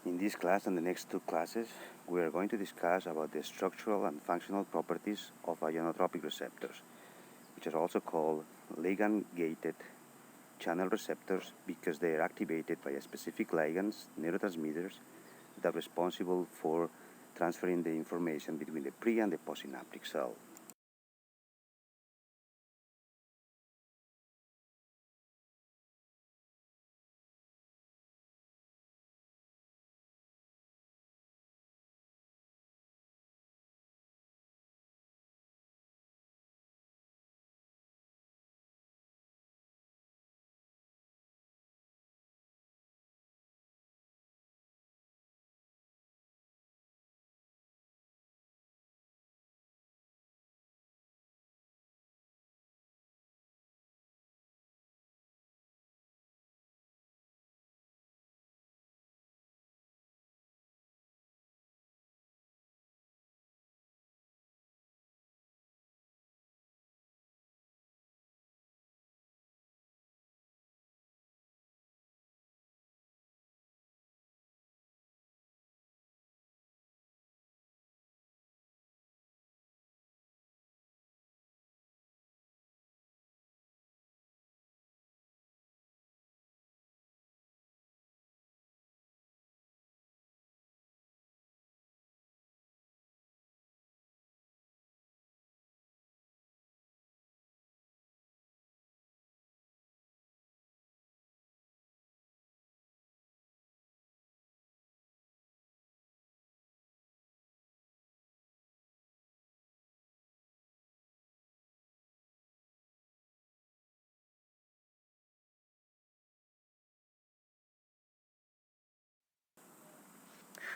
In this class and the next two classes, we are going to discuss about the structural and functional properties of ionotropic receptors, which are also called ligand-gated channel receptors because they are activated by a specific ligands, neurotransmitters, that are responsible for transferring the information between the pre- and the postsynaptic cell.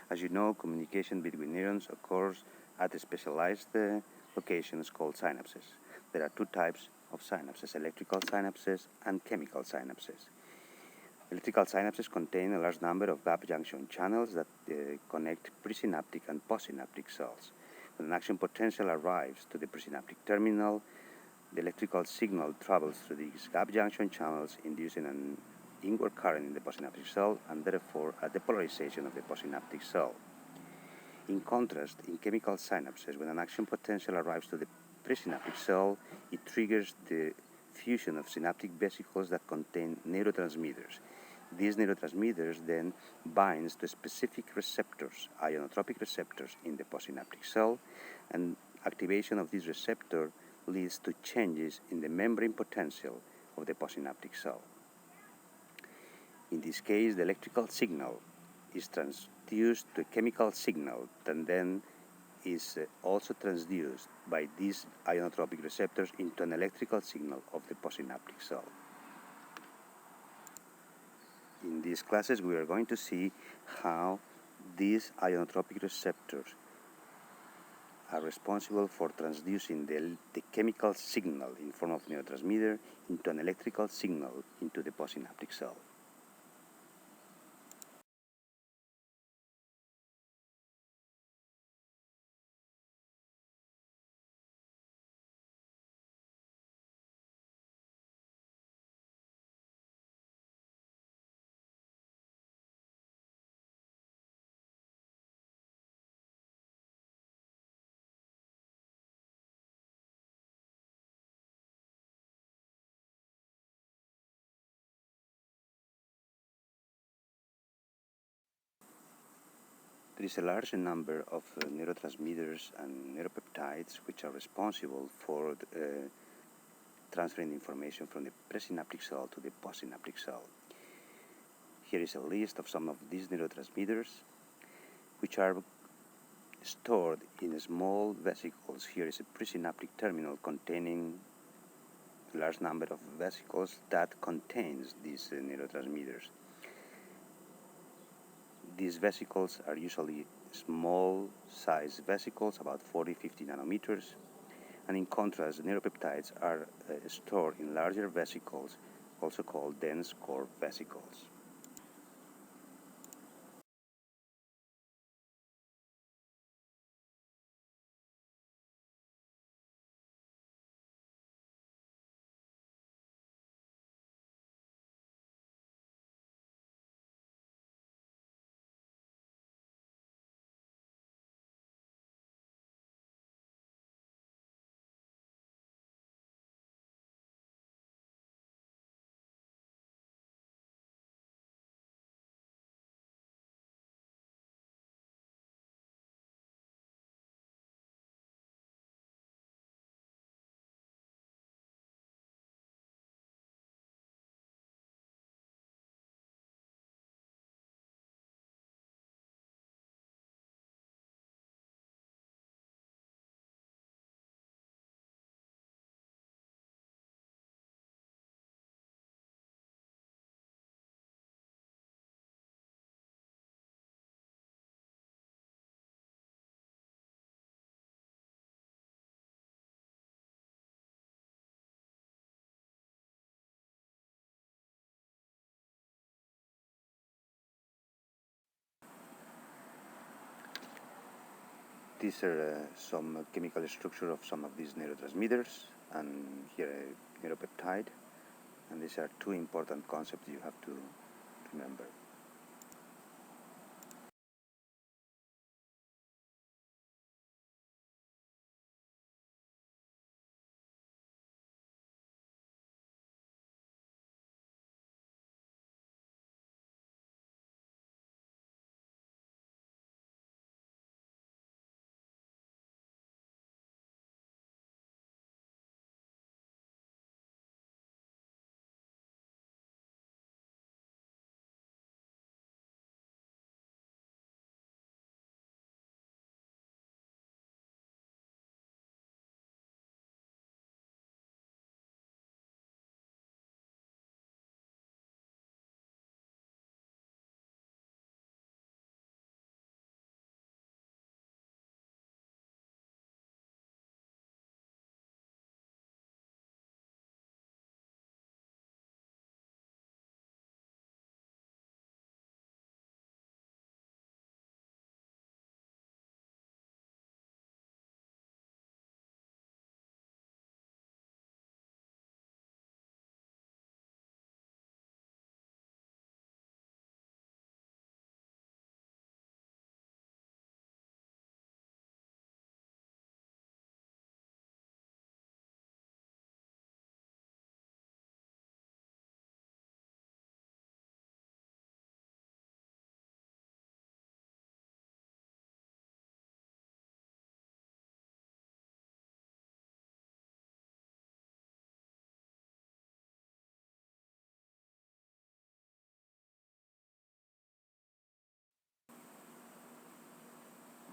As you know, communication between neurons occurs at specialized locations called synapses. There are two types of synapses, electrical synapses and chemical synapses. Electrical synapses contain a large number of gap junction channels that connect presynaptic and postsynaptic cells. When an action potential arrives to the presynaptic terminal, the electrical signal travels through these gap junction channels, inducing an inward current in the postsynaptic cell and therefore a depolarization of the postsynaptic cell. In contrast, in chemical synapses, when an action potential arrives to the presynaptic cell, it triggers the fusion of synaptic vesicles that contain neurotransmitters. These neurotransmitters then binds to specific receptors, ionotropic receptors in the postsynaptic cell, and activation of this receptor leads to changes in the membrane potential of the postsynaptic cell. In this case, the electrical signal is transduced to a chemical signal that then is also transduced by these ionotropic receptors into an electrical signal of the postsynaptic cell. In these classes, we are going to see how these ionotropic receptors are responsible for transducing the chemical signal in form of neurotransmitter into an electrical signal into the postsynaptic cell. There is a large number of neurotransmitters and neuropeptides which are responsible for transferring information from the presynaptic cell to the postsynaptic cell. Here is a list of some of these neurotransmitters which are stored in small vesicles. Here is a presynaptic terminal containing a large number of vesicles that contains these neurotransmitters. These vesicles are usually small size vesicles, about 40-50 nanometers, and in contrast, neuropeptides are stored in larger vesicles, also called dense core vesicles. These are some chemical structure of some of these neurotransmitters, and here a neuropeptide. And these are two important concepts you have to remember.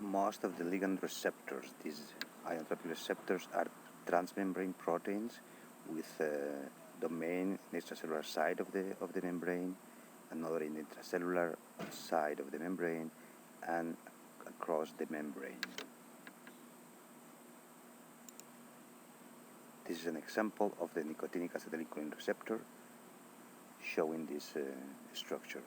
Most of the ligand receptors, these ionotropic receptors, are transmembrane proteins with a domain in the extracellular side of the membrane, another in the intracellular side of the membrane, and across the membrane. This is an example of the nicotinic acetylcholine receptor showing this structure.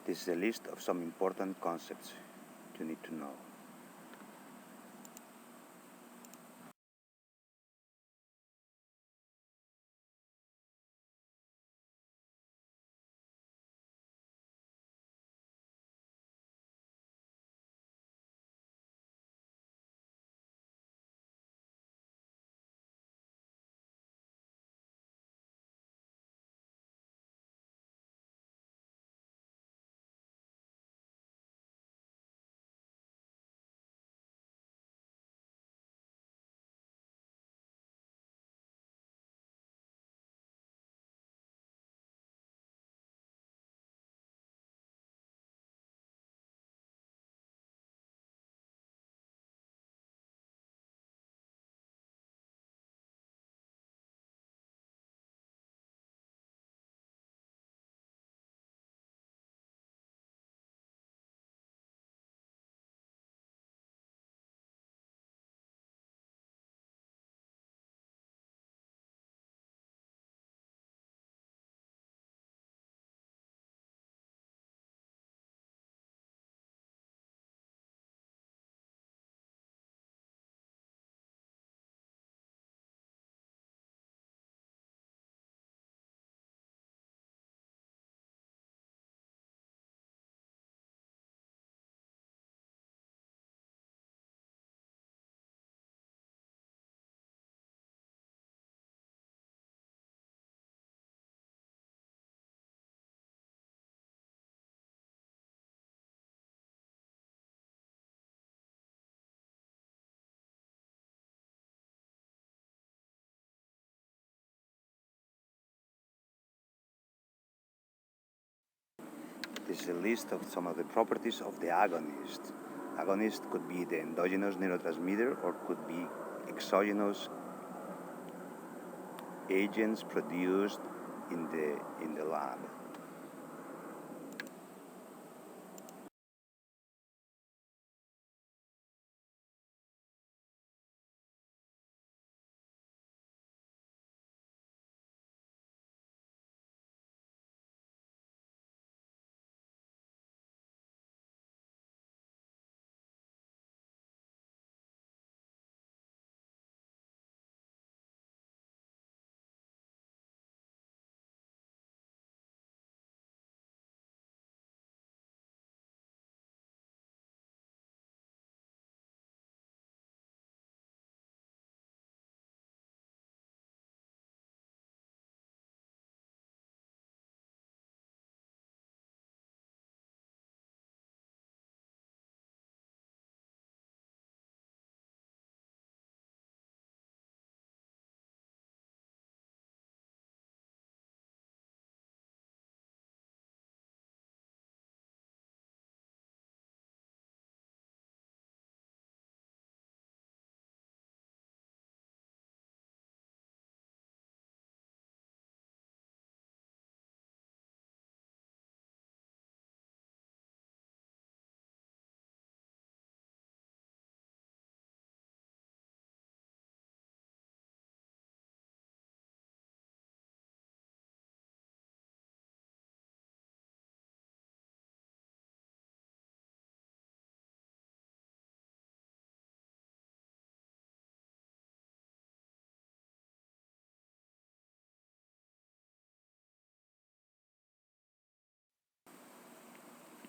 This is a list of some important concepts you need to know. This is a list of some of the properties of the agonist. Agonist could be the endogenous neurotransmitter or could be exogenous agents produced in the lab.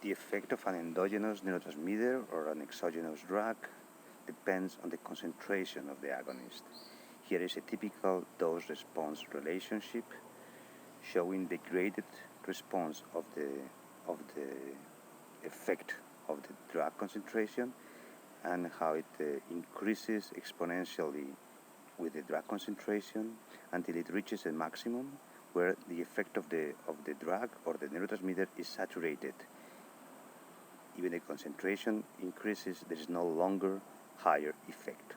The effect of an endogenous neurotransmitter or an exogenous drug depends on the concentration of the agonist. Here is a typical dose-response relationship showing the graded response of the effect of the drug concentration and how it increases exponentially with the drug concentration until it reaches a maximum where the effect of the drug or the neurotransmitter is saturated. Even the concentration increases, there is no longer higher effect.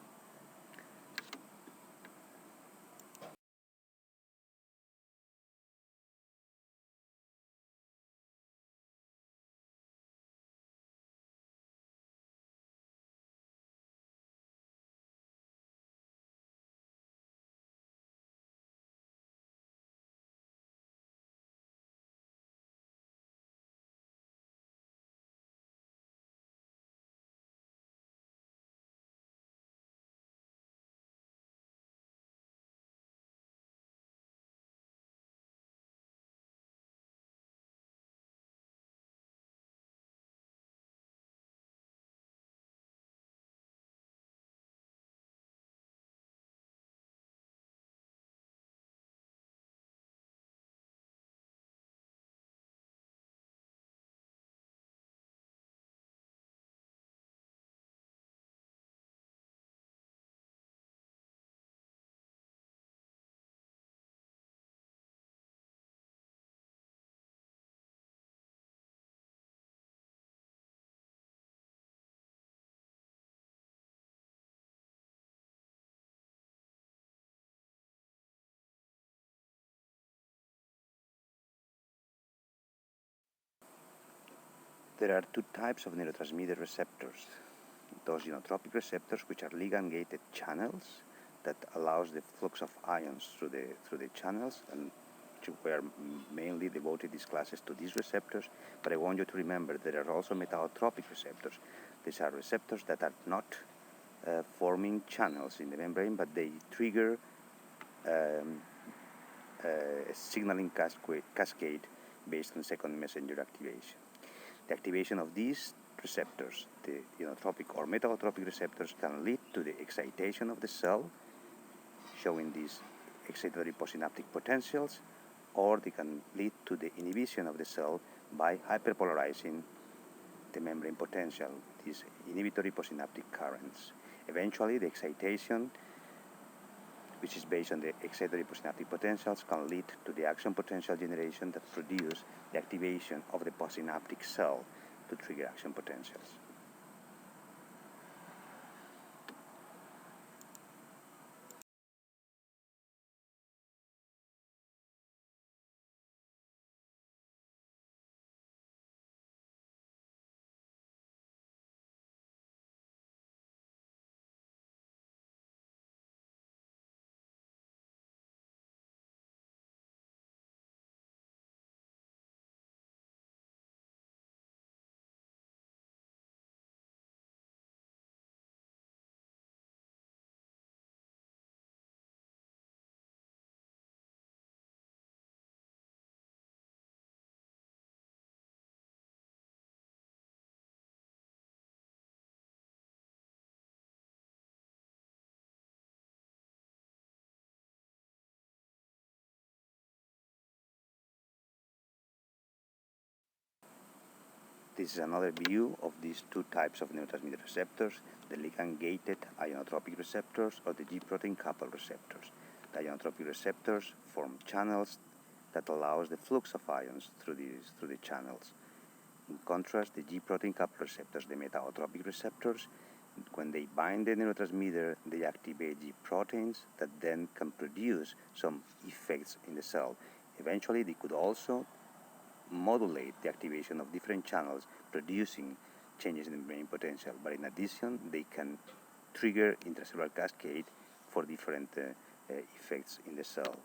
There are two types of neurotransmitter receptors. Those ionotropic receptors, which are ligand-gated channels that allows the flux of ions through the channels, and we are mainly devoted these classes to these receptors, but I want you to remember there are also metallotropic receptors. These are receptors that are not forming channels in the membrane, but they trigger a signaling cascade based on second messenger activation. The activation of these receptors, the ionotropic or metallotropic receptors, can lead to the excitation of the cell, showing these excitatory postsynaptic potentials, or they can lead to the inhibition of the cell by hyperpolarizing the membrane potential, these inhibitory postsynaptic currents. Eventually, the excitation which is based on the excitatory postsynaptic potentials, can lead to the action potential generation that produce the activation of the postsynaptic cell to trigger action potentials. This is another view of these two types of neurotransmitter receptors, the ligand-gated ionotropic receptors or the G-protein coupled receptors. The ionotropic receptors form channels that allows the flux of ions through the channels. In contrast, the G-protein coupled receptors, the metaotropic receptors, when they bind the neurotransmitter, they activate G proteins that then can produce some effects in the cell. Eventually, they could also modulate the activation of different channels, producing changes in the brain potential. But in addition, they can trigger intracellular cascade for different effects in the cell.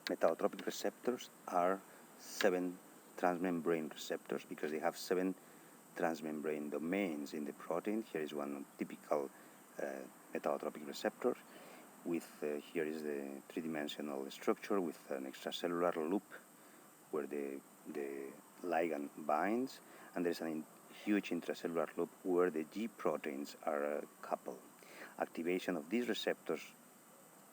Metaotropic receptors are 7 transmembrane receptors because they have 7 transmembrane domains in the protein. Here is one typical uh, metaotropic receptor. Here is the three-dimensional structure with an extracellular loop where the ligand binds, and there's a huge intracellular loop where the G proteins are coupled. Activation of these receptors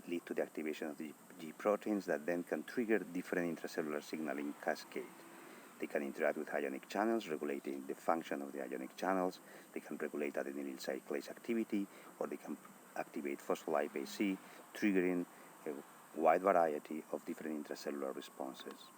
lead to the activation of the G proteins that then can trigger different intracellular signaling cascade. They can interact with ionic channels, regulating the function of the ionic channels. They can regulate adenylyl cyclase activity, or they can activate phospholipase C, triggering a wide variety of different intracellular responses.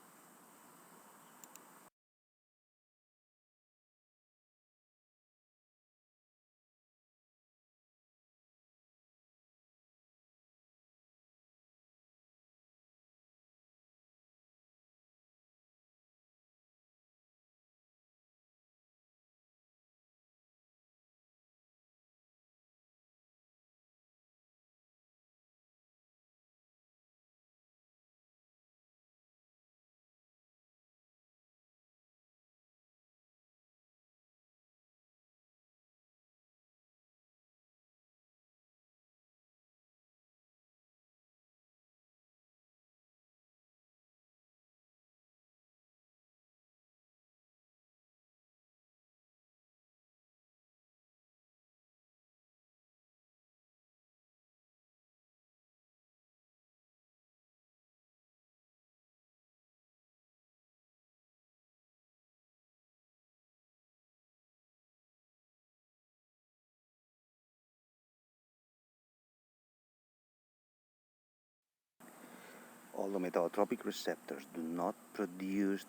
Although metaotropic receptors do not produce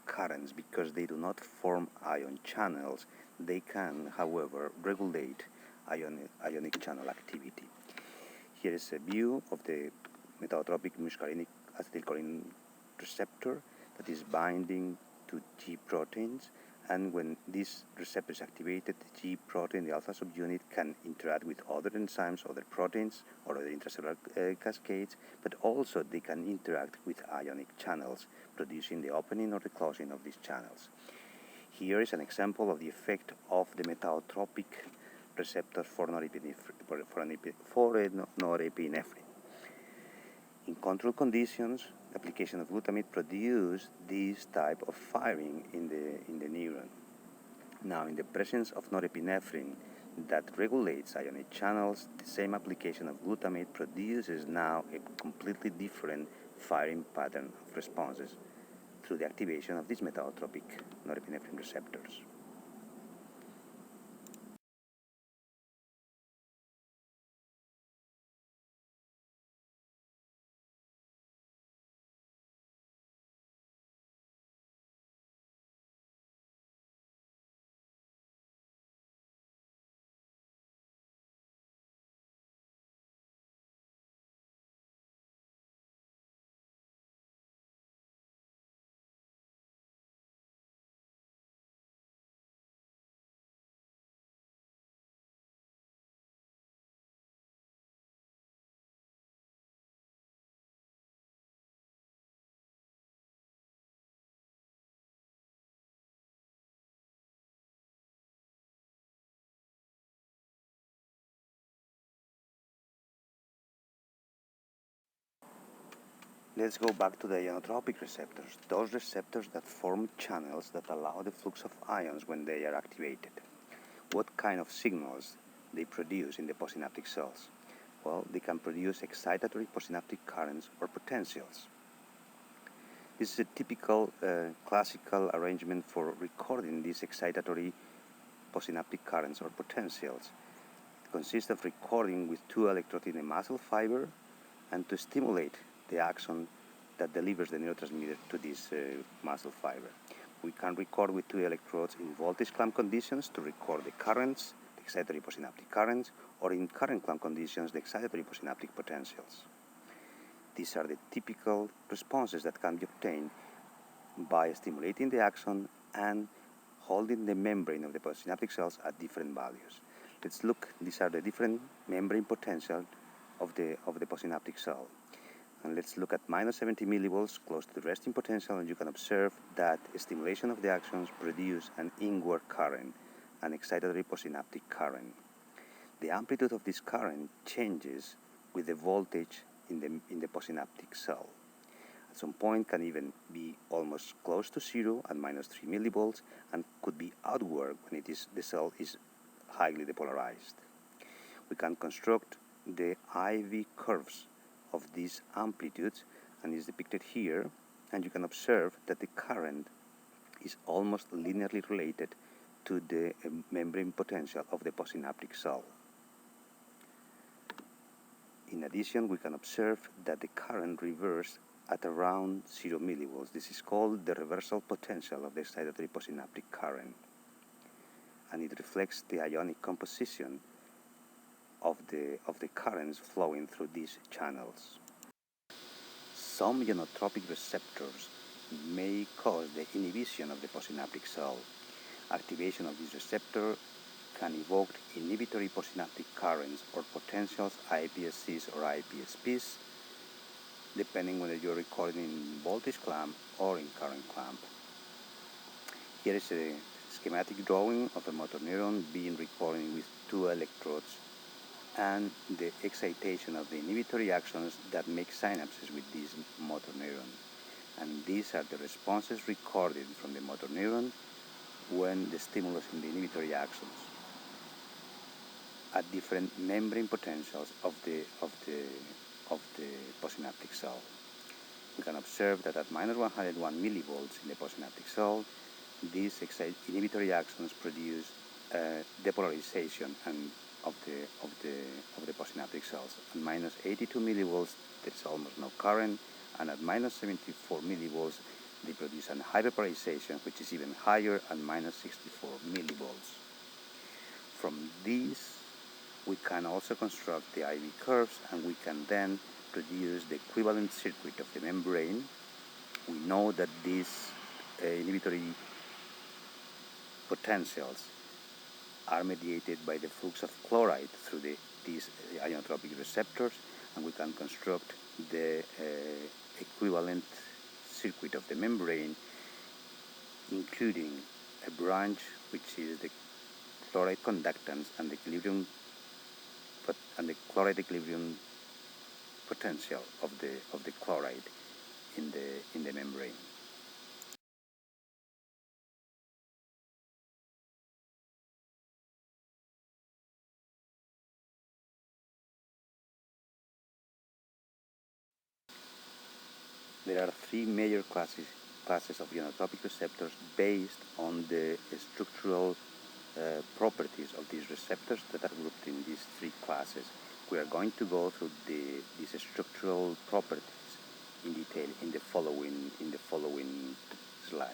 currents because they do not form ion channels, they can, however, regulate ionic channel activity. Here is a view of the metaotropic muscarinic acetylcholine receptor that is binding to G proteins, and when this receptor is activated, the G protein, the alpha subunit, can interact with other enzymes, other proteins, or other intracellular cascades, but also they can interact with ionic channels, producing the opening or the closing of these channels. Here is an example of the effect of the metaotropic receptor for norepinephrine. In control conditions, application of glutamate produces this type of firing in the neuron. Now, in the presence of norepinephrine that regulates ionic channels, the same application of glutamate produces now a completely different firing pattern of responses through the activation of these metaotropic norepinephrine receptors. Let's go back to the ionotropic receptors, those receptors that form channels that allow the flux of ions when they are activated. What kind of signals they produce in the postsynaptic cells? Well, they can produce excitatory postsynaptic currents or potentials. This is a typical classical arrangement for recording these excitatory postsynaptic currents or potentials. It consists of recording with two electrodes in a muscle fiber and to stimulate the axon that delivers the neurotransmitter to this muscle fiber. We can record with two electrodes in voltage clamp conditions to record the currents, the excitatory postsynaptic currents, or in current clamp conditions, the excitatory postsynaptic potentials. These are the typical responses that can be obtained by stimulating the axon and holding the membrane of the postsynaptic cells at different values. Let's look. These are the different membrane potential of the postsynaptic cell. And let's look at minus 70 millivolts close to the resting potential, and you can observe that stimulation of the axons produce an inward current, an excitatory postsynaptic current. The amplitude of this current changes with the voltage in the postsynaptic cell. At some point can even be almost close to zero at minus 3 millivolts and could be outward when the cell is highly depolarized. We can construct the IV curves of these amplitudes, and is depicted here, and you can observe that the current is almost linearly related to the membrane potential of the postsynaptic cell. In addition, we can observe that the current reverses at around 0 millivolts. This is called the reversal potential of the excitatory postsynaptic current, and it reflects the ionic composition of the currents flowing through these channels. Some ionotropic receptors may cause the inhibition of the postsynaptic cell. Activation of this receptor can evoke inhibitory postsynaptic currents or potentials, IPSCs or IPSPs, depending whether you're recording in voltage clamp or in current clamp. Here is a schematic drawing of a motor neuron being recorded with two electrodes and the excitation of the inhibitory axons that make synapses with this motor neuron. And these are the responses recorded from the motor neuron when the stimulus in the inhibitory axons at different membrane potentials of the postsynaptic cell. We can observe that at minus 101 millivolts in the postsynaptic cell, these inhibitory axons produce depolarization and of the postsynaptic cells. At minus 82 millivolts, there is almost no current. and at minus 74 millivolts they produce a hyperpolarization which is even higher at minus 64 millivolts. From these we can also construct the IV curves, and we can then produce the equivalent circuit of the membrane. We know that these inhibitory potentials are mediated by the flux of chloride through these ionotropic receptors, and we can construct the equivalent circuit of the membrane, including a branch which is the chloride conductance and the chloride equilibrium potential of the chloride in the membrane. There are three major classes of ionotropic receptors based on the structural properties of these receptors that are grouped in these three classes. We are going to go through these structural properties in detail in the following slides.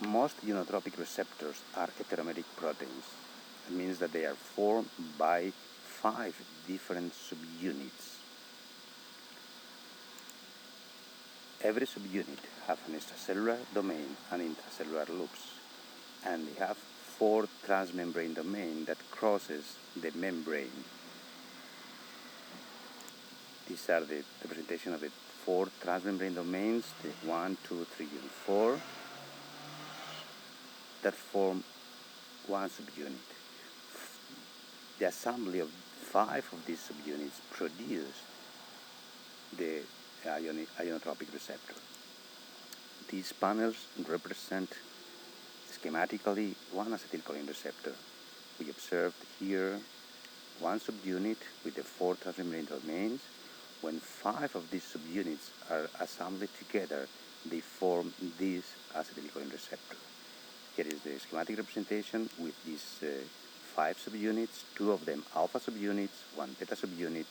Most ionotropic receptors are heteromeric proteins. It means that they are formed by 5 different subunits. Every subunit has an extracellular domain and intracellular loops, and they have 4 transmembrane domains that crosses the membrane. These are the representation of the 4 transmembrane domains, the 1, 2, 3, and 4, that form one subunit. The assembly of 5 of these subunits produce the ionotropic receptor. These panels represent schematically one acetylcholine receptor. We observed here one subunit with the 4 transmembrane domains. When 5 of these subunits are assembled together, they form this acetylcholine receptor. Here is the schematic representation with these 5 subunits, 2 of them alpha subunits, 1 beta subunit,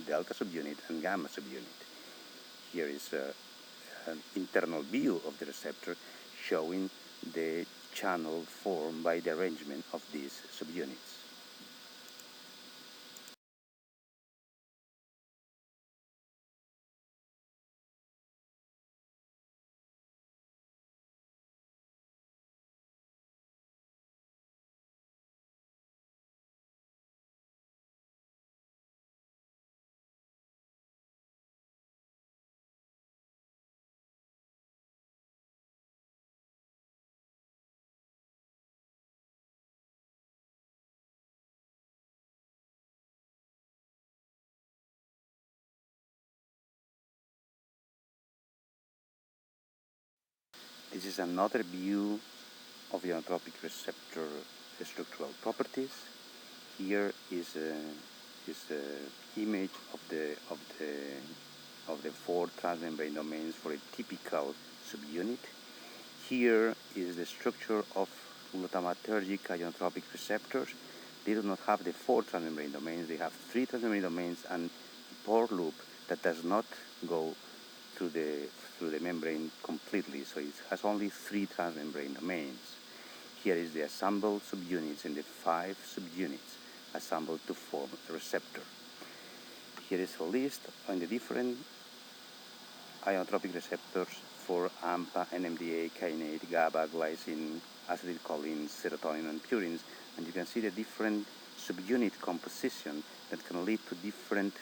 delta subunit, and gamma subunit. Here is an internal view of the receptor showing the channel formed by the arrangement of these subunits. This is another view of ionotropic receptor structural properties. Here is a image of the four transmembrane domains for a typical subunit. Here is the structure of glutamatergic ionotropic receptors. They do not have the four transmembrane domains. They have three transmembrane domains and a pore loop that does not go through the membrane completely. So it has only three transmembrane domains. Here is the assembled subunits and the 5 subunits assembled to form a receptor. Here is a list on the different ionotropic receptors for AMPA, NMDA, kainate, GABA, glycine, acetylcholine, serotonin, and purines. And you can see the different subunit composition that can lead to different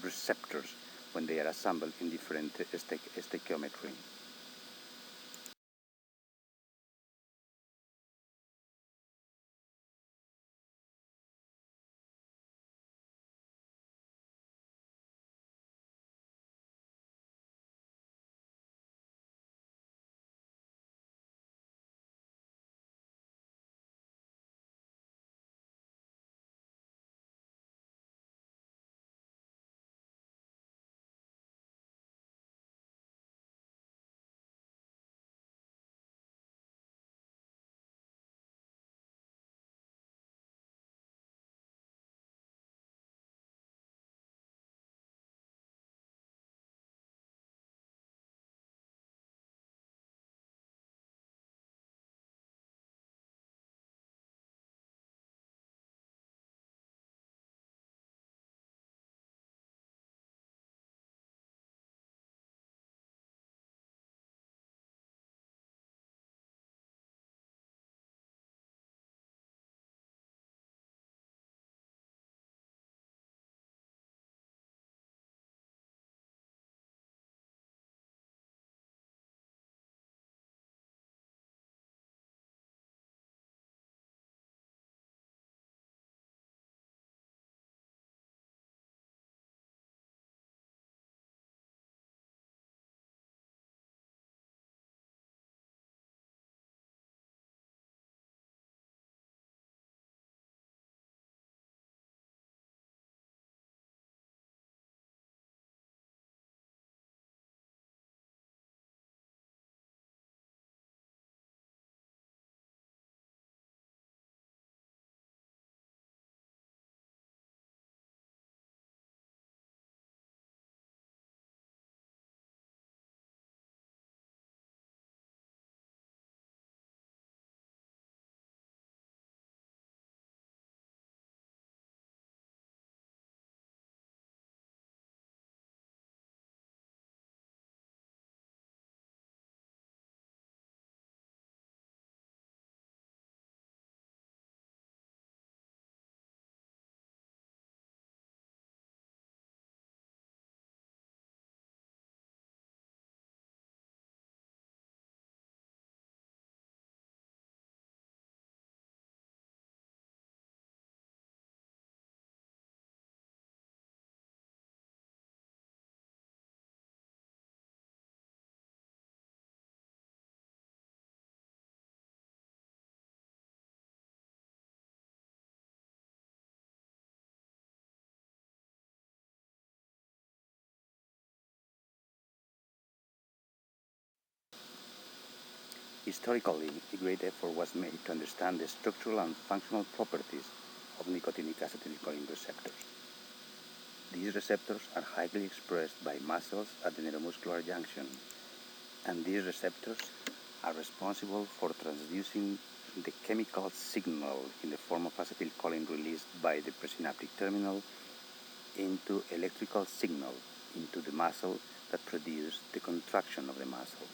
receptors when they are assembled in different stoichiometry. Historically, a great effort was made to understand the structural and functional properties of nicotinic acetylcholine receptors. These receptors are highly expressed by muscles at the neuromuscular junction, and these receptors are responsible for transducing the chemical signal in the form of acetylcholine released by the presynaptic terminal into electrical signal into the muscle that produce the contraction of the muscle.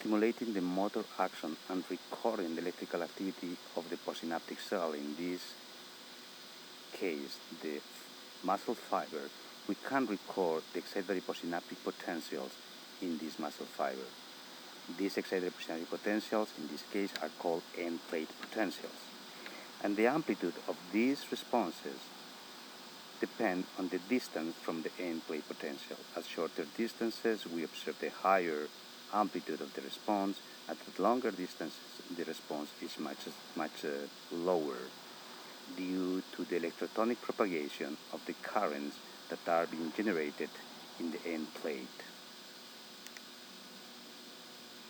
stimulating the motor action and recording the electrical activity of the postsynaptic cell, in this case the muscle fiber, we can record the excitatory postsynaptic potentials in this muscle fiber. These excitatory postsynaptic potentials in this case are called end plate potentials. And the amplitude of these responses depend on the distance from the end plate potential. At shorter distances, we observe the higher amplitude of the response. At longer distances, the response is much lower due to the electrotonic propagation of the currents that are being generated in the end plate,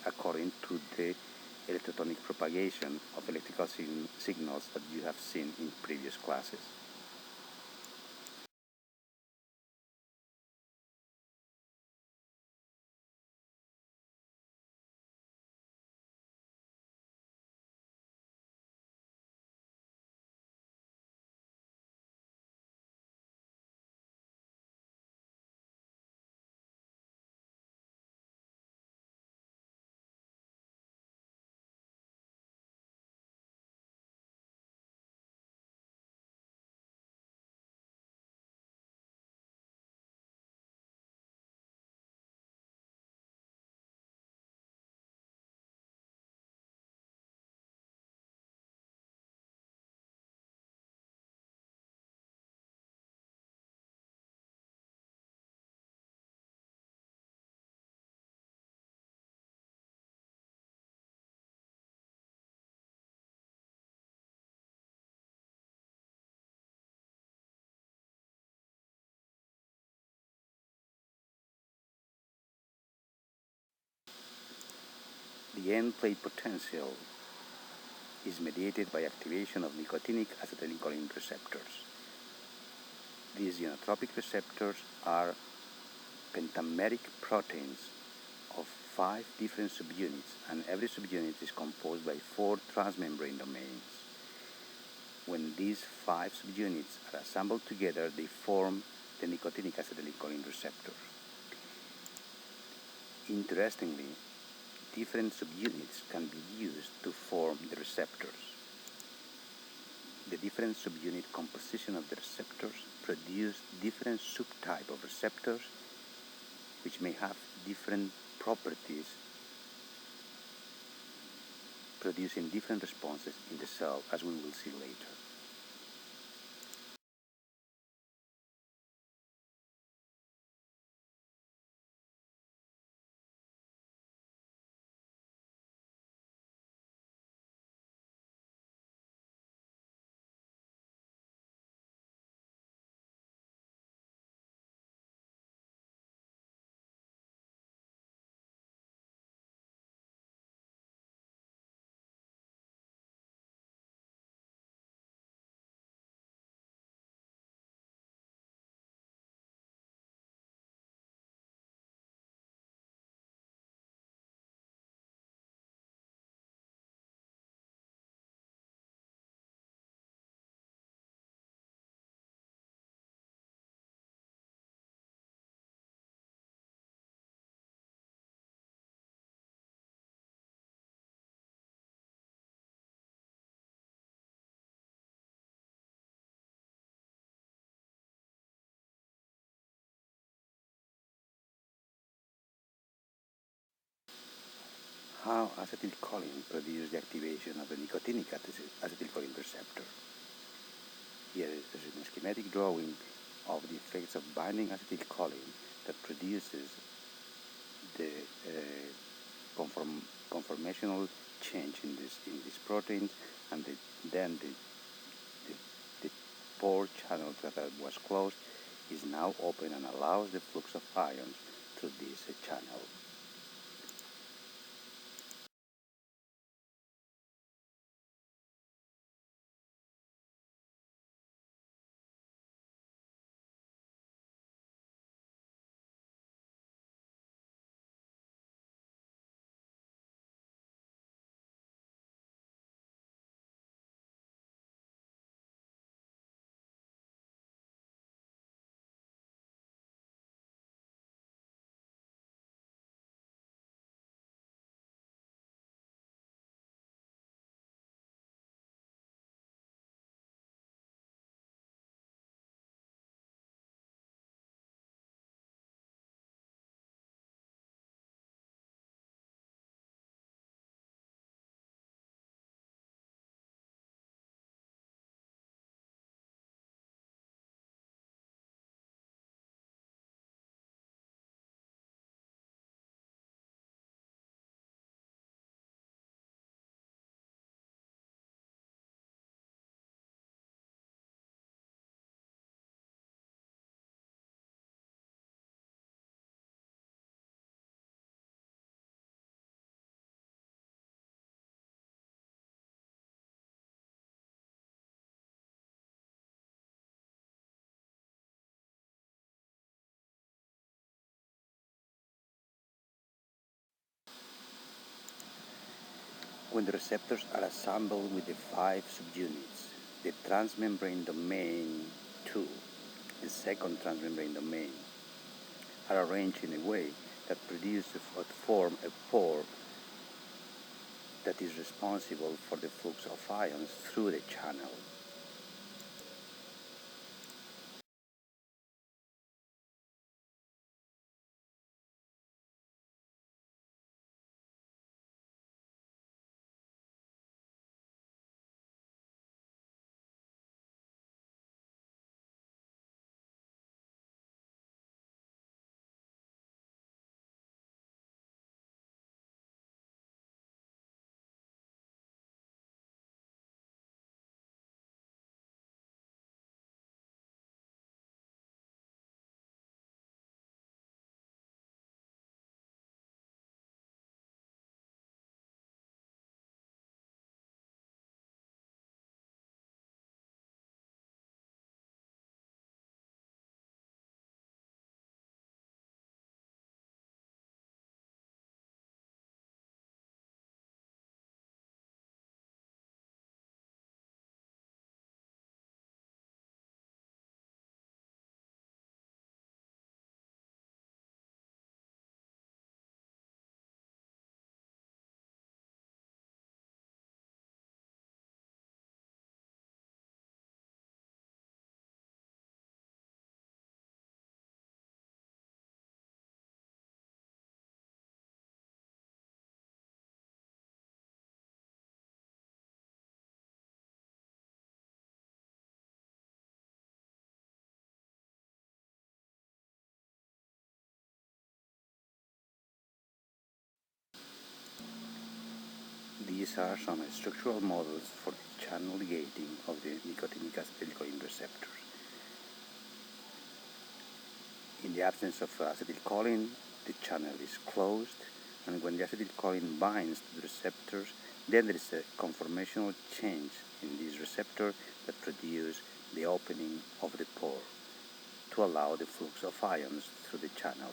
according to the electrotonic propagation of electrical signals that you have seen in previous classes. The end plate potential is mediated by activation of nicotinic acetylcholine receptors. These ionotropic receptors are pentameric proteins of 5 different subunits, and every subunit is composed by 4 transmembrane domains. When these 5 subunits are assembled together, they form the nicotinic acetylcholine receptor. Interestingly, different subunits can be used to form the receptors. The different subunit composition of the receptors produce different subtype of receptors which may have different properties, producing different responses in the cell, as we will see later. How acetylcholine produces the activation of the nicotinic acetylcholine receptor. Here is a schematic drawing of the effects of binding acetylcholine that produces the conformational change in these proteins, and then the pore channel that was closed is now open and allows the flux of ions through this channel. When the receptors are assembled with the five subunits, the transmembrane domain 2, the second transmembrane domain, are arranged in a way that produces or form a pore that is responsible for the flux of ions through the channel. These are some structural models for the channel gating of the nicotinic acetylcholine receptors. In the absence of acetylcholine, the channel is closed, and when the acetylcholine binds to the receptors, then there is a conformational change in this receptor that produces the opening of the pore to allow the flux of ions through the channel.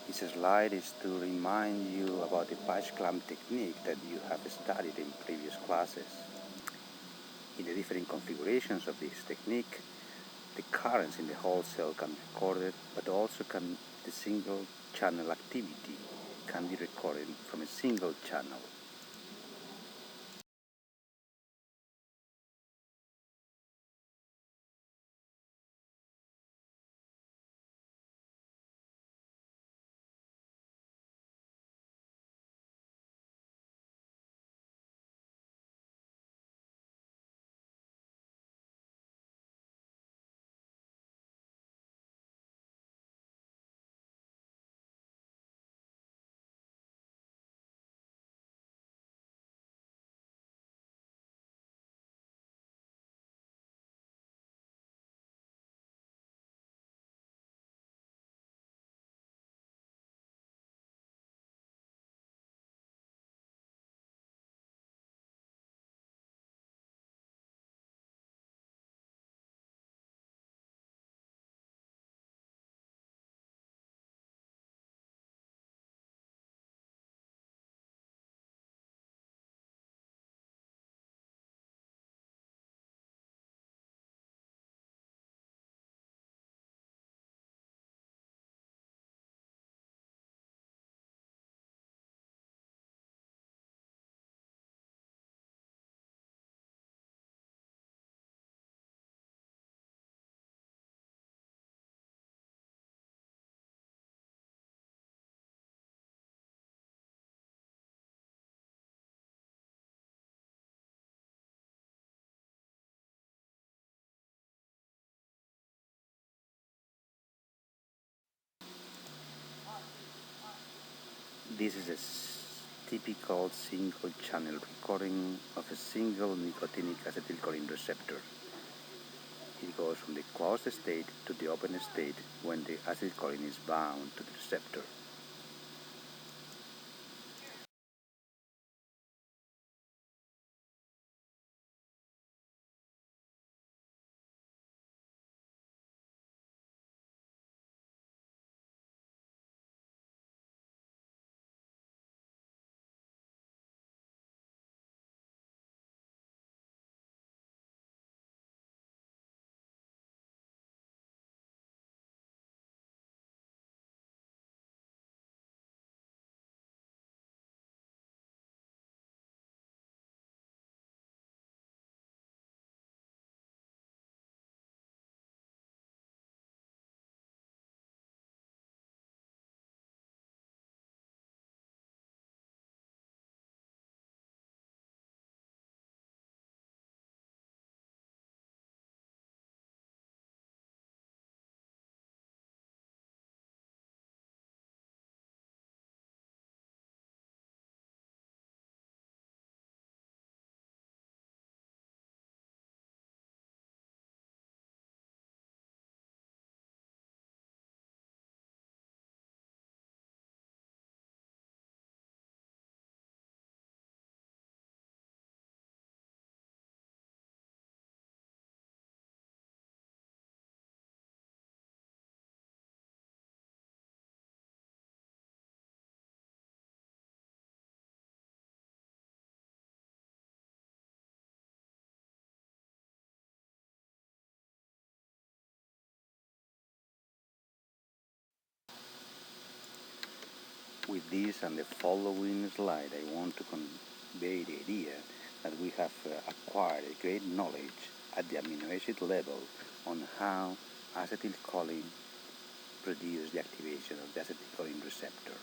This slide is to remind you about the patch clamp technique that you have studied in previous classes. In the different configurations of this technique, the currents in the whole cell can be recorded, but also the single channel activity can be recorded from a single channel. This is a typical single-channel recording of a single nicotinic acetylcholine receptor. It goes from the closed state to the open state when the acetylcholine is bound to the receptor. With this and the following slide, I want to convey the idea that we have acquired a great knowledge at the amino acid level on how acetylcholine produces the activation of the acetylcholine receptor.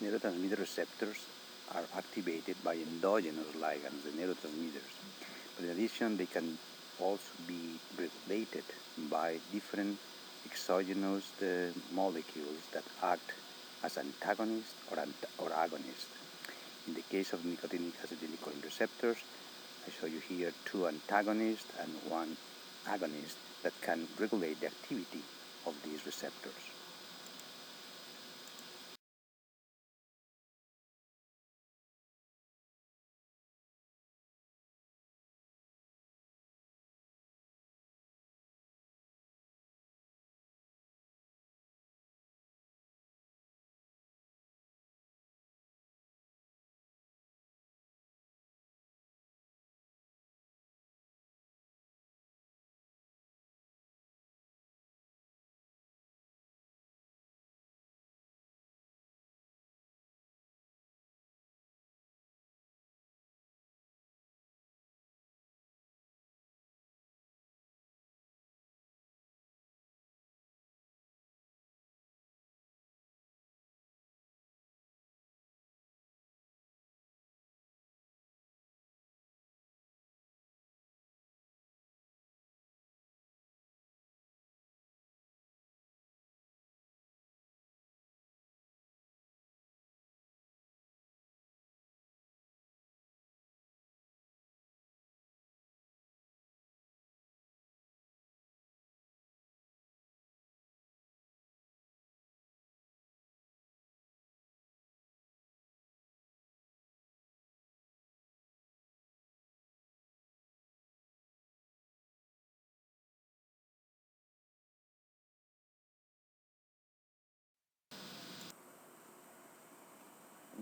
Neurotransmitter receptors are activated by endogenous ligands, the neurotransmitters. But in addition, they can also be regulated by different exogenous molecules that act as antagonists or agonists. In the case of nicotinic acetylcholine receptors, I show you here two antagonists and one agonist that can regulate the activity of these receptors.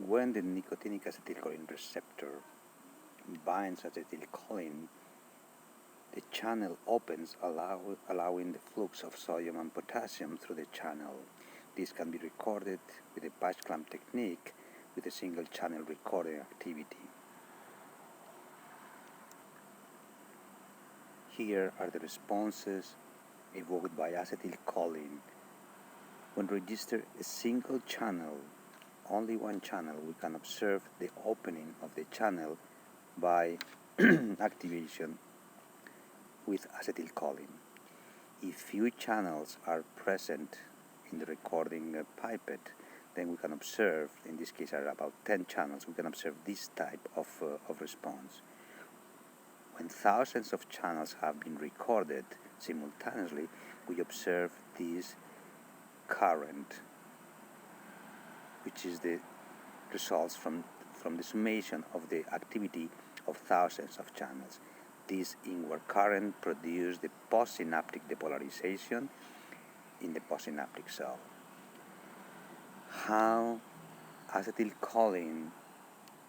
When the nicotinic acetylcholine receptor binds acetylcholine, the channel opens, allowing the flux of sodium and potassium through the channel. This can be recorded with a patch clamp technique with a single channel recording activity. Here are the responses evoked by acetylcholine. When registered a single channel, only one channel, we can observe the opening of the channel by activation with acetylcholine. If few channels are present in the recording pipette, then we can observe, in this case are about 10 channels, we can observe this type of response. When thousands of channels have been recorded simultaneously, we observe this current, which is the results from the summation of the activity of thousands of channels. This inward current produces the postsynaptic depolarization in the postsynaptic cell. How acetylcholine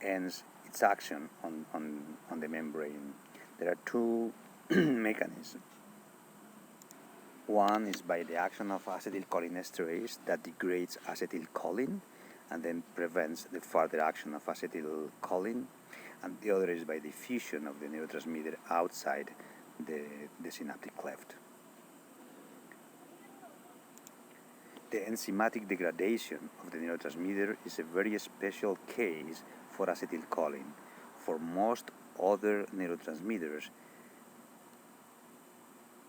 ends its action on the membrane? There are two mechanisms. One is by the action of acetylcholinesterase that degrades acetylcholine and then prevents the further action of acetylcholine, and the other is by the fusion of the neurotransmitter outside the synaptic cleft. The enzymatic degradation of the neurotransmitter is a very special case for acetylcholine. For most other neurotransmitters,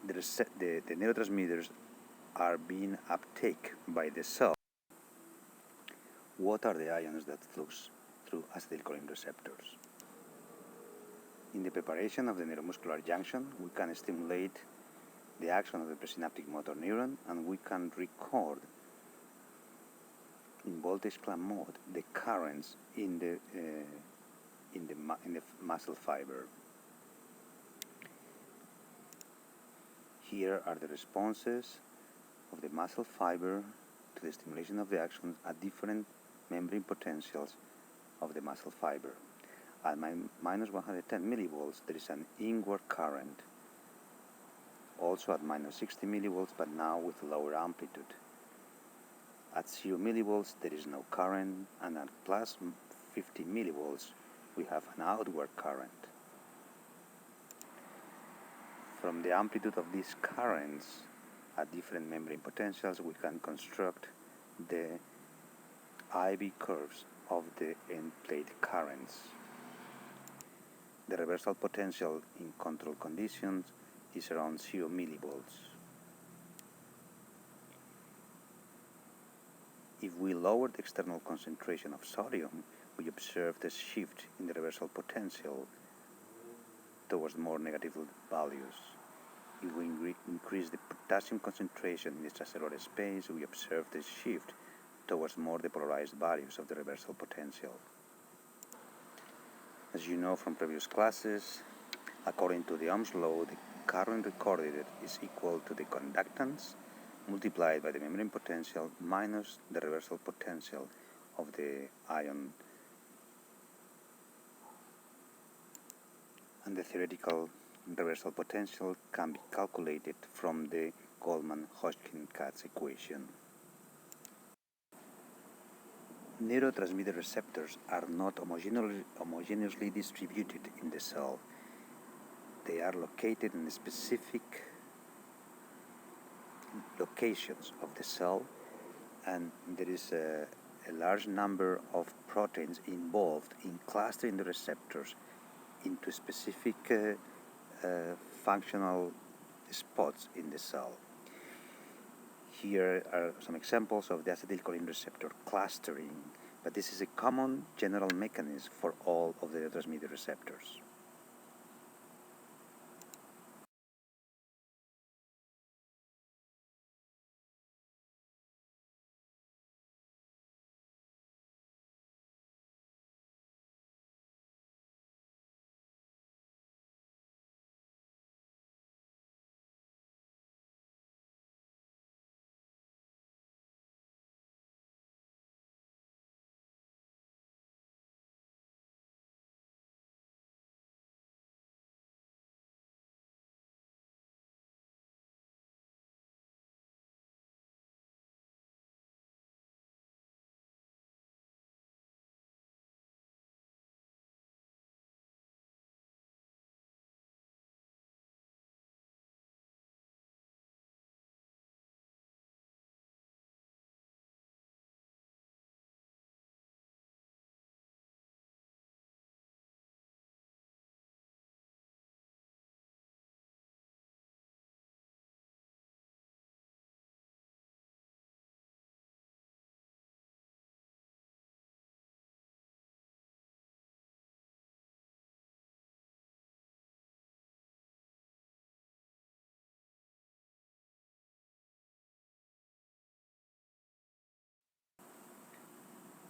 the neurotransmitters are being uptaken by the cell. What are the ions that flux through acetylcholine receptors? In the preparation of the neuromuscular junction, we can stimulate the action of the presynaptic motor neuron, and we can record in voltage clamp mode the currents in the muscle fiber. Here are the responses of the muscle fiber to the stimulation of the action at different membrane potentials of the muscle fiber. At minus 110 millivolts, there is an inward current. Also at minus 60 millivolts, but now with lower amplitude. At 0 millivolts, there is no current, and at plus 50 millivolts, we have an outward current. From the amplitude of these currents at different membrane potentials, we can construct the IV curves of the end plate currents. The reversal potential in control conditions is around 0 millivolts. If we lower the external concentration of sodium, we observe the shift in the reversal potential towards more negative values. If we increase the potassium concentration in the extracellular space, we observe the shift towards more depolarized values of the reversal potential. As you know from previous classes, according to the Ohm's law, the current recorded is equal to the conductance multiplied by the membrane potential minus the reversal potential of the ion. And the theoretical reversal potential can be calculated from the Goldman-Hodgkin-Katz equation. Neurotransmitter receptors are not homogeneously distributed in the cell. They are located in specific locations of the cell, and there is a large number of proteins involved in clustering the receptors into specific functional spots in the cell. Here are some examples of the acetylcholine receptor clustering, but this is a common general mechanism for all of the neurotransmitter receptors.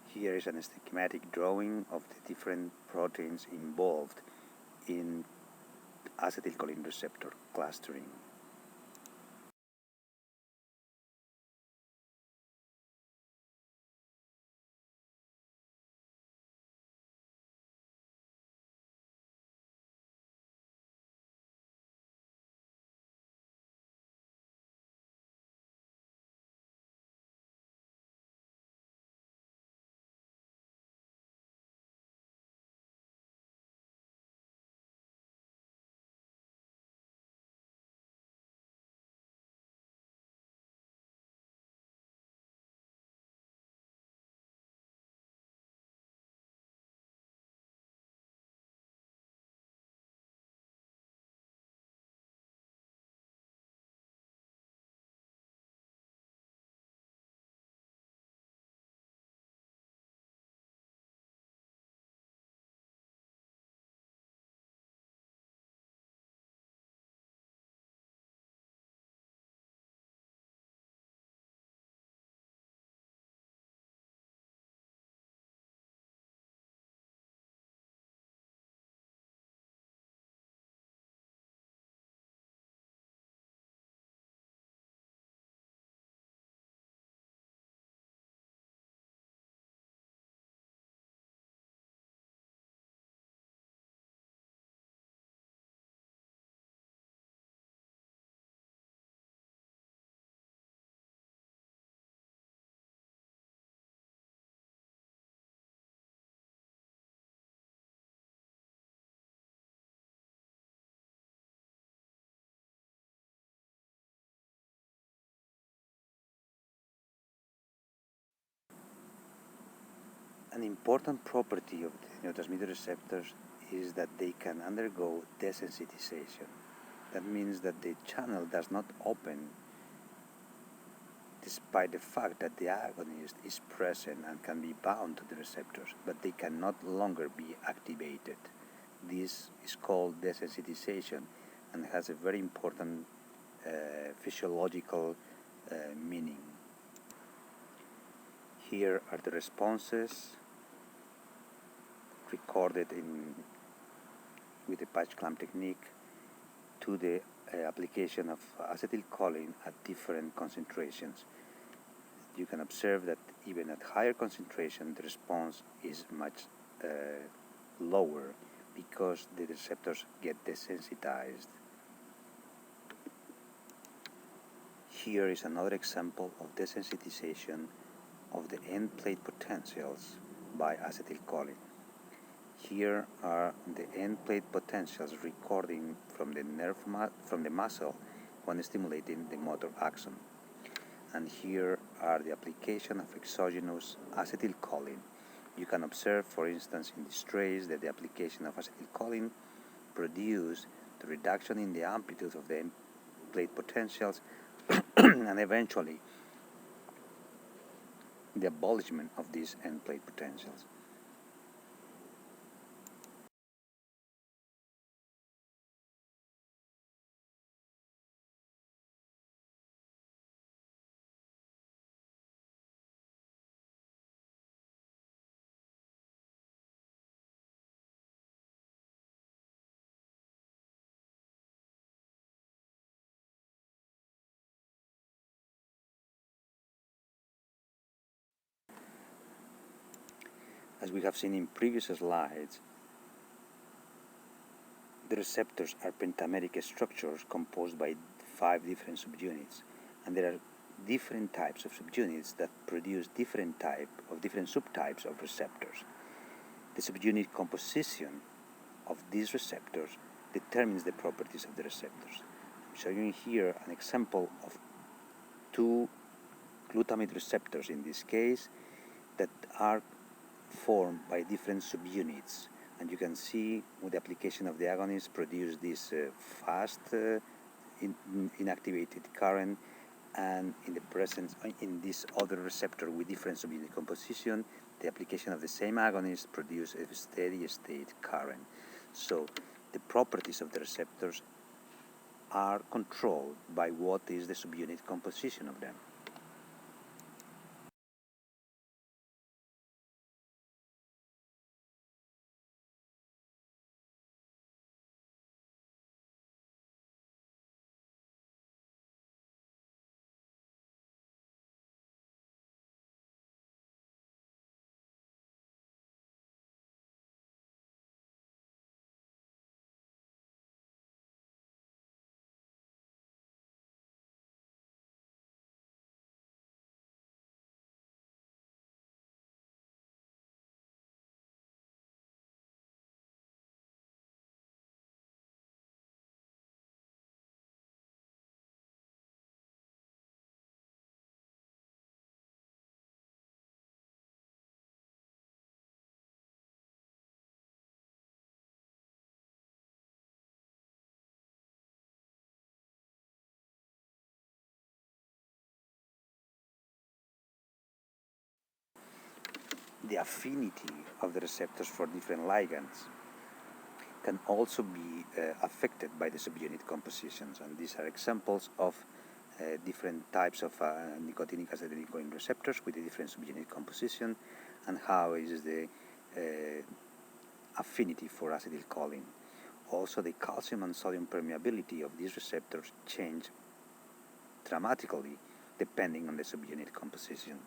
Here is a schematic drawing of the different proteins involved in acetylcholine receptor clustering. An important property of the neurotransmitter receptors is that they can undergo desensitization. That means that the channel does not open despite the fact that the agonist is present and can be bound to the receptors, but they can no longer be activated. This is called desensitization and has a very important physiological meaning. Here are the responses recorded with the patch clamp technique to the application of acetylcholine at different concentrations. You can observe that even at higher concentration the response is much lower because the receptors get desensitized. Here is another example of desensitization of the end plate potentials by acetylcholine. Here are the end plate potentials recording from the muscle when stimulating the motor axon. And here are the application of exogenous acetylcholine. You can observe, for instance, in this trace that the application of acetylcholine produced the reduction in the amplitude of the end plate potentials and eventually the abolishment of these end plate potentials. As we have seen in previous slides, the receptors are pentameric structures composed by 5 different subunits, and there are different types of subunits that produce different subtypes of receptors. The subunit composition of these receptors determines the properties of the receptors. I'm showing you here an example of 2 glutamate receptors in this case that are formed by different subunits, and you can see with the application of the agonist produce this fast inactivated current, and in the presence in this other receptor with different subunit composition, the application of the same agonist produces a steady state current. So the properties of the receptors are controlled by what is the subunit composition of them. The affinity of the receptors for different ligands can also be affected by the subunit compositions, and these are examples of different types of nicotinic acetylcholine receptors with a different subunit composition, and how is the affinity for acetylcholine. Also, the calcium and sodium permeability of these receptors change dramatically depending on the subunit composition.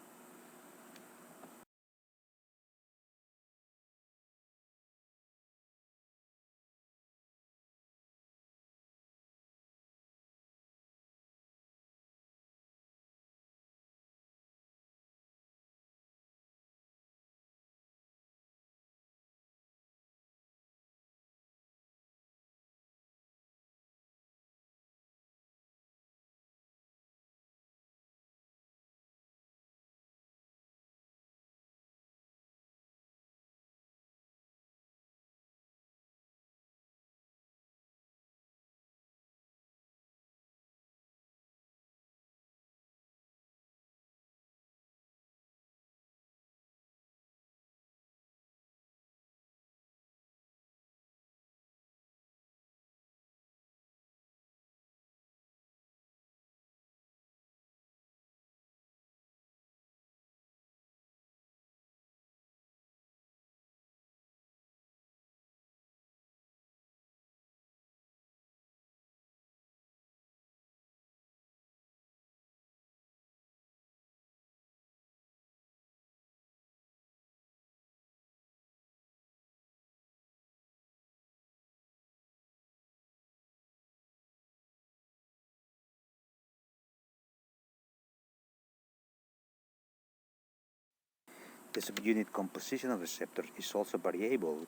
The subunit composition of receptors is also variable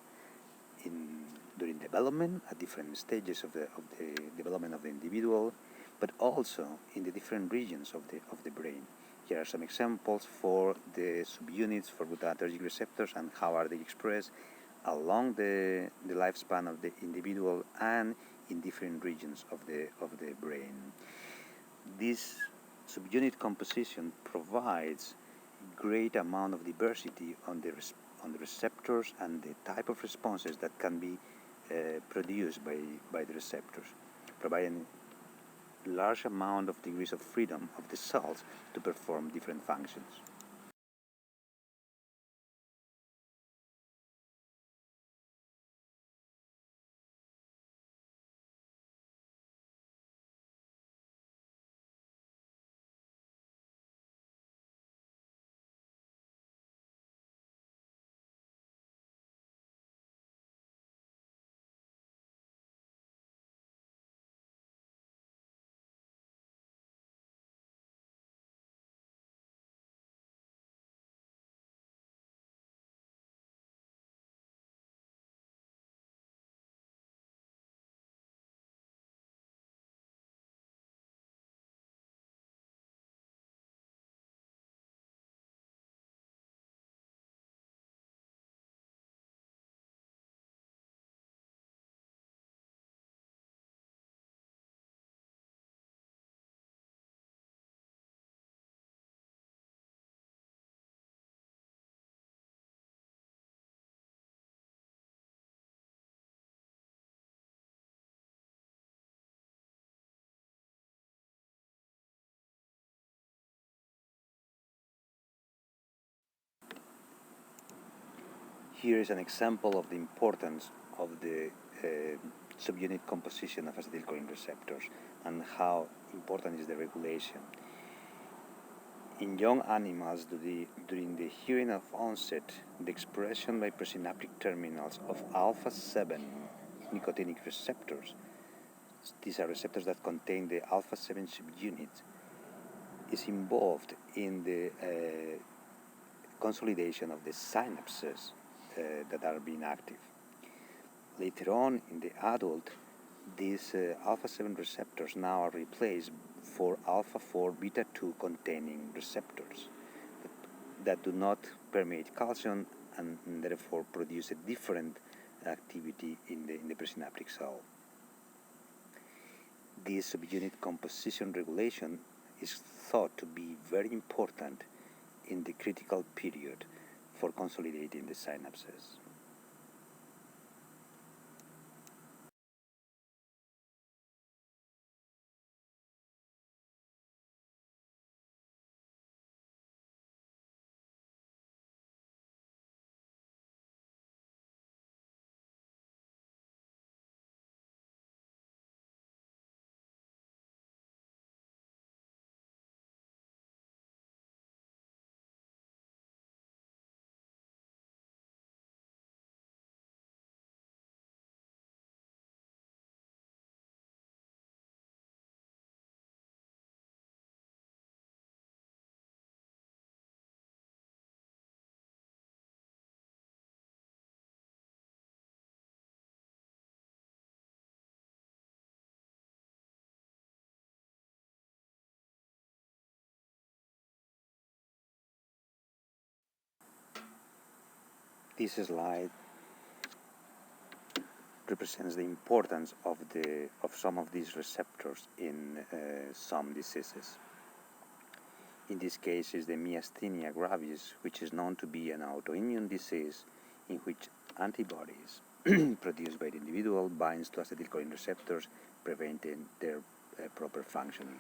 during development at different stages of the development of the individual, but also in the different regions of the brain. Here are some examples for the subunits for glutamatergic receptors and how are they expressed along the lifespan of the individual and in different regions of the brain. This subunit composition provides great amount of diversity on the receptors and the type of responses that can be produced by the receptors, providing large amount of degrees of freedom of the cells to perform different functions. Here is an example of the importance of the subunit composition of acetylcholine receptors and how important is the regulation. In young animals, during the hearing of onset, the expression by presynaptic terminals of alpha-7 nicotinic receptors, these are receptors that contain the alpha-7 subunit, is involved in the consolidation of the synapses that are being active. Later on in the adult, these alpha-7 receptors now are replaced for alpha-4 beta-2 containing receptors that do not permeate calcium and therefore produce a different activity in the presynaptic cell. This subunit composition regulation is thought to be very important in the critical period for consolidating the synapses. This slide represents the importance of some of these receptors in some diseases. In this case is the myasthenia gravis, which is known to be an autoimmune disease in which antibodies produced by the individual binds to acetylcholine receptors, preventing their proper functioning.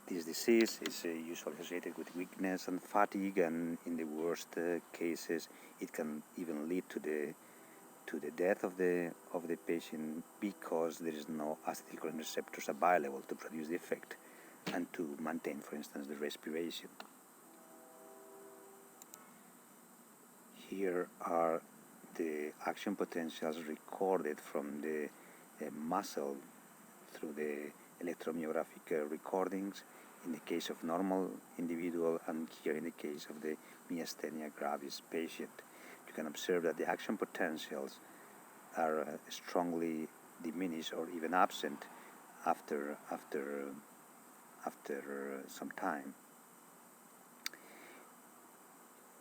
This disease is usually associated with weakness and fatigue, and in the worst cases, it can even lead to the death of the patient because there is no acetylcholine receptors available to produce the effect and to maintain, for instance, the respiration. Here are the action potentials recorded from the muscle through the electromyographic recordings in the case of normal individual, and here in the case of the myasthenia gravis patient. You can observe that the action potentials are strongly diminished or even absent after some time.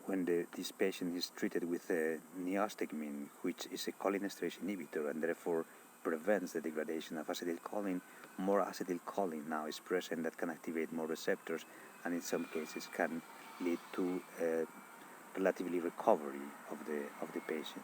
When this patient is treated with a neostigmine, which is a cholinesterase inhibitor and therefore prevents the degradation of acetylcholine, more acetylcholine now is present that can activate more receptors, and in some cases can lead to relatively recovery of the patient.